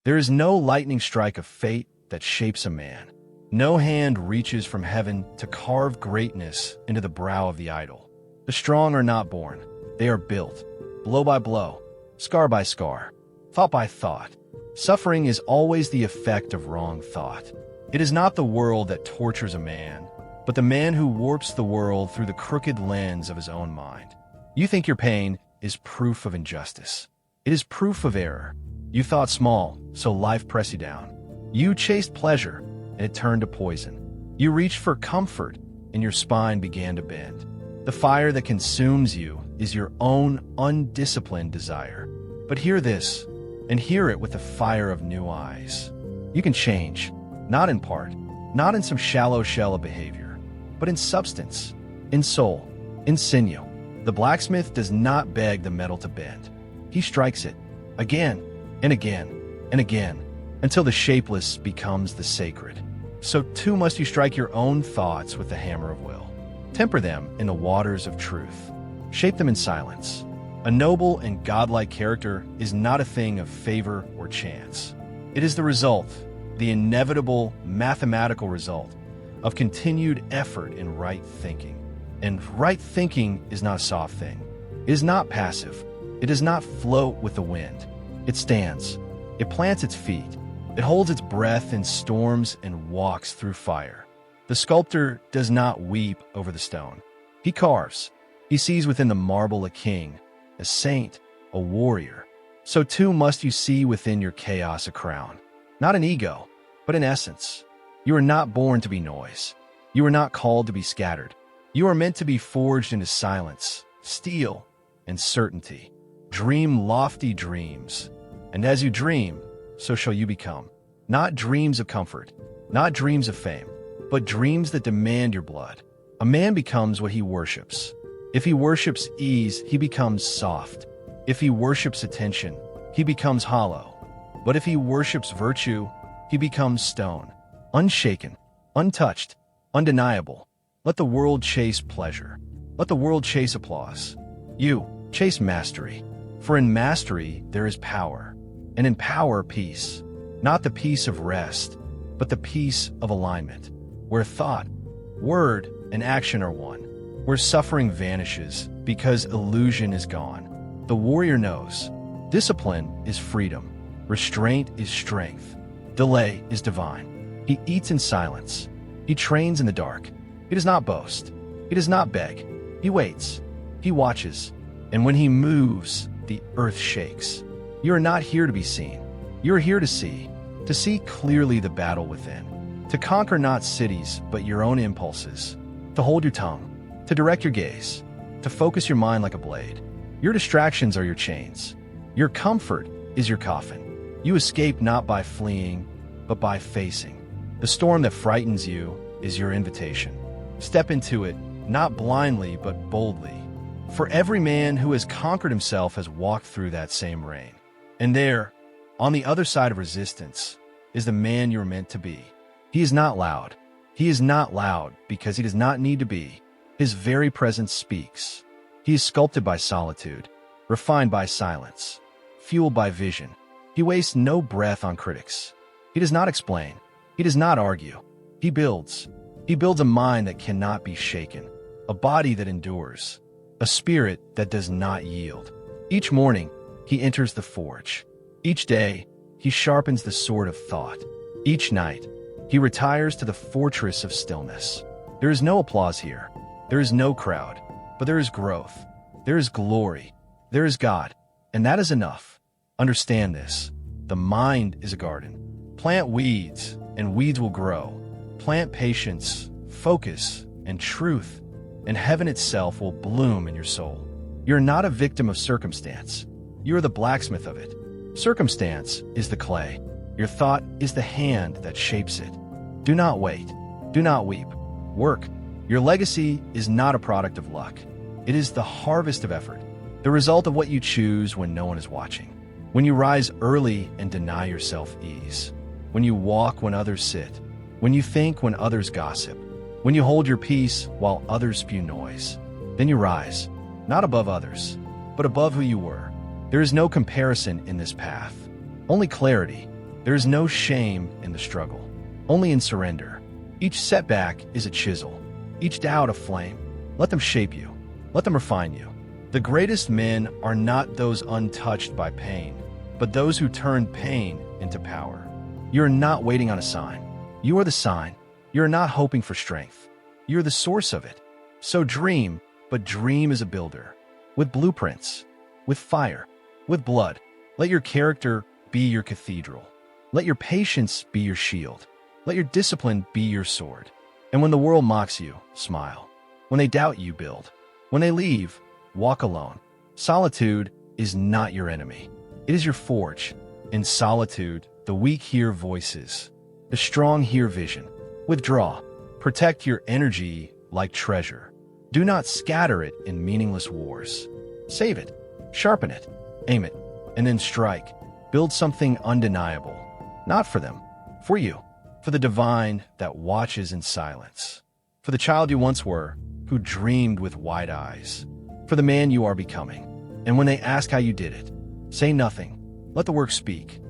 There is no lightning strike of fate that shapes a man. No hand reaches from heaven to carve greatness into the brow of the idol. The strong are not born. They are built, blow by blow, scar by scar, thought by thought. Suffering is always the effect of wrong thought. It is not the world that tortures a man, but the man who warps the world through the crooked lens of his own mind. You think your pain is proof of injustice. It is proof of error. You thought small, so life pressed you down. You chased pleasure, and it turned to poison. You reached for comfort, and your spine began to bend. The fire that consumes you is your own undisciplined desire. But hear this, and hear it with the fire of new eyes. You can change, not in part, not in some shallow shell of behavior, but in substance, in soul, in sinew. The blacksmith does not beg the metal to bend. He strikes it, again, and again, and again, until the shapeless becomes the sacred. So too must you strike your own thoughts with the hammer of will. Temper them in the waters of truth. Shape them in silence. A noble and godlike character is not a thing of favor or chance. It is the result, the inevitable mathematical result, of continued effort in right thinking. And right thinking is not a soft thing. It is not passive. It does not float with the wind. It stands. It plants its feet. It holds its breath in storms and walks through fire. The sculptor does not weep over the stone. He carves. He sees within the marble a king, a saint, a warrior. So too must you see within your chaos a crown. Not an ego, but an essence. You are not born to be noise. You are not called to be scattered. You are meant to be forged into silence, steel, and certainty. Dream lofty dreams, and as you dream, so shall you become. Not dreams of comfort, not dreams of fame, but dreams that demand your blood. A man becomes what he worships. If he worships ease, he becomes soft. If he worships attention, he becomes hollow. But if he worships virtue, he becomes stone, unshaken, untouched, undeniable. Let the world chase pleasure. Let the world chase applause. You chase mastery. For in mastery there is power, and in power peace. Not the peace of rest, but the peace of alignment, where thought, word, and action are one, where suffering vanishes because illusion is gone. The warrior knows. Discipline is freedom. Restraint is strength. Delay is divine. He eats in silence. He trains in the dark. He does not boast. He does not beg. He waits. He watches. And when he moves, the earth shakes. You are not here to be seen. You are here to see clearly the battle within, to conquer not cities, but your own impulses, to hold your tongue, to direct your gaze, to focus your mind like a blade. Your distractions are your chains. Your comfort is your coffin. You escape not by fleeing, but by facing. The storm that frightens you is your invitation. Step into it, not blindly, but boldly. For every man who has conquered himself has walked through that same rain. And there, on the other side of resistance, is the man you're meant to be. He is not loud. He is not loud because he does not need to be. His very presence speaks. He is sculpted by solitude, refined by silence, fueled by vision. He wastes no breath on critics. He does not explain. He does not argue. He builds. He builds a mind that cannot be shaken, a body that endures, a spirit that does not yield. Each morning, he enters the forge. Each day, he sharpens the sword of thought. Each night, he retires to the fortress of stillness. There is no applause here. There is no crowd, but there is growth. There is glory. There is God, and that is enough. Understand this. The mind is a garden. Plant weeds, and weeds will grow. Plant patience, focus, and truth, and heaven itself will bloom in your soul. You're not a victim of circumstance. You are the blacksmith of it. Circumstance is the clay. Your thought is the hand that shapes it. Do not wait. Do not weep. Work. Your legacy is not a product of luck. It is the harvest of effort, the result of what you choose when no one is watching. When you rise early and deny yourself ease. When you walk when others sit. When you think when others gossip. When you hold your peace while others spew noise. Then you rise, not above others, but above who you were. There is no comparison in this path, only clarity. There is no shame in the struggle, only in surrender. Each setback is a chisel, each doubt a flame. Let them shape you. Let them refine you. The greatest men are not those untouched by pain, but those who turn pain into power. You are not waiting on a sign. You are the sign. You are not hoping for strength. You are the source of it. So dream, but dream as a builder, with blueprints, with fire, with blood. Let your character be your cathedral. Let your patience be your shield. Let your discipline be your sword. And when the world mocks you, smile. When they doubt you, build. When they leave, walk alone. Solitude is not your enemy. It is your forge. In solitude, the weak hear voices. The strong hear vision. Withdraw. Protect your energy like treasure. Do not scatter it in meaningless wars. Save it. Sharpen it. Aim it. And then strike. Build something undeniable. Not for them. For you. For the divine that watches in silence. For the child you once were, who dreamed with wide eyes. For the man you are becoming. And when they ask how you did it, say nothing. Let the work speak.